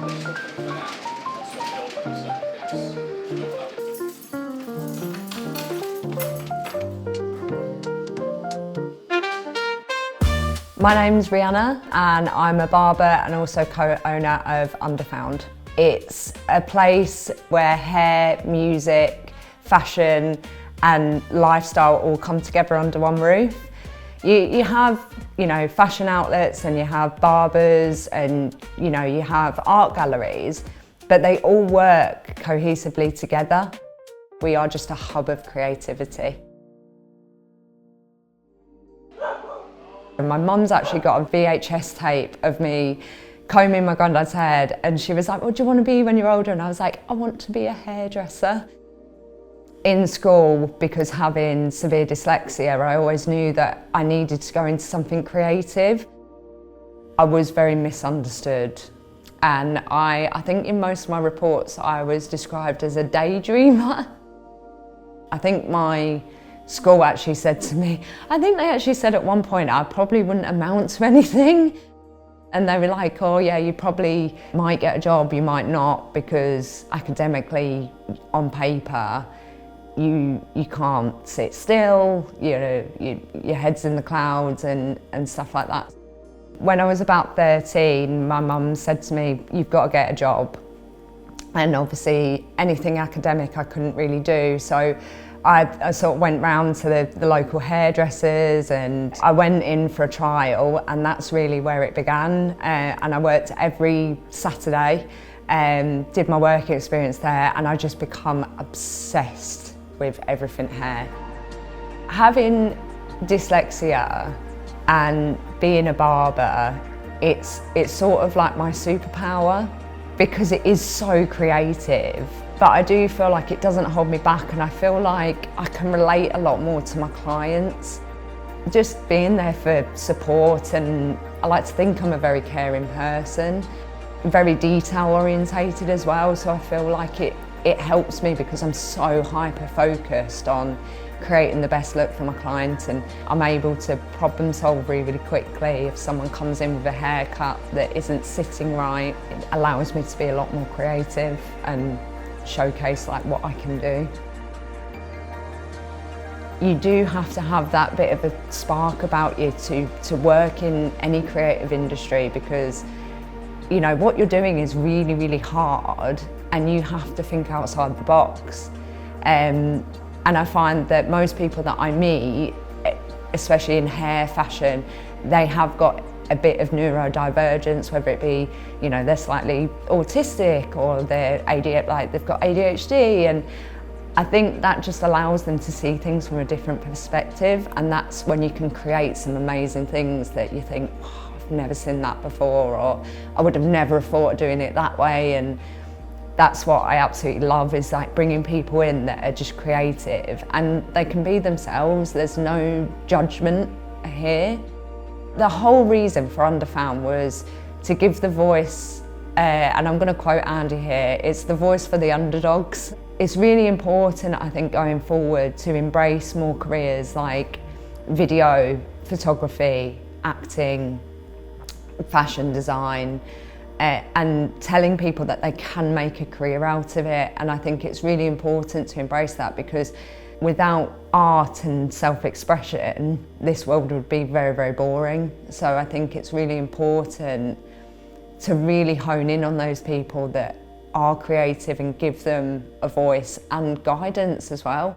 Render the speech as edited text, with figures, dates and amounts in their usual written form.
My name's Rhiannah and I'm a barber and also co-owner of Underfound. It's a place where hair, music, fashion and lifestyle all come together under one roof. You have, fashion outlets and you have barbers and, you have art galleries, but they all work cohesively together. We are just a hub of creativity. And my mum's actually got a VHS tape of me combing my granddad's hair, and she was like, what do you want to be when you're older? And I was like, I want to be a hairdresser. In school, because having severe dyslexia, I always knew that I needed to go into something creative. I was very misunderstood, and I think in most of my reports I was described as a daydreamer. I think my school actually said to me, I think they actually said at one point I probably wouldn't amount to anything. And they were like, oh yeah, you probably might get a job, you might not, because academically, on paper, you can't sit still, your head's in the clouds and stuff like that. When I was about 13, my mum said to me, you've got to get a job. And obviously anything academic I couldn't really do. So I sort of went round to the local hairdressers and I went in for a trial, and that's really where it began. And I worked every Saturday, did my work experience there, and I just become obsessed with everything hair. Having dyslexia and being a barber, it's sort of like my superpower because it is so creative. But I do feel like it doesn't hold me back, and I feel like I can relate a lot more to my clients. Just being there for support, and I like to think I'm a very caring person, very detail orientated as well, so I feel like it helps me because I'm so hyper focused on creating the best look for my client, and I'm able to problem solve really, really quickly. If someone comes in with a haircut that isn't sitting right, it allows me to be a lot more creative and showcase like what I can do. You do have to have that bit of a spark about you to work in any creative industry, because what you're doing is really, really hard and you have to think outside the box. And I find that most people that I meet, especially in hair, fashion, they have got a bit of neurodivergence, whether it be, they're slightly autistic or they've got ADHD, and I think that just allows them to see things from a different perspective, and that's when you can create some amazing things that you think, oh, I've never seen that before, or I would have never thought of doing it that way. And that's what I absolutely love, is like bringing people in that are just creative and they can be themselves. There's no judgment here. The whole reason for Underfound was to give the voice, and I'm going to quote Andy here, it's the voice for the underdogs. It's really important, I think, going forward to embrace more careers like video, photography, acting, fashion design, and telling people that they can make a career out of it. And I think it's really important to embrace that, because without art and self-expression, this world would be very, very boring. So I think it's really important to really hone in on those people that are creative and give them a voice and guidance as well.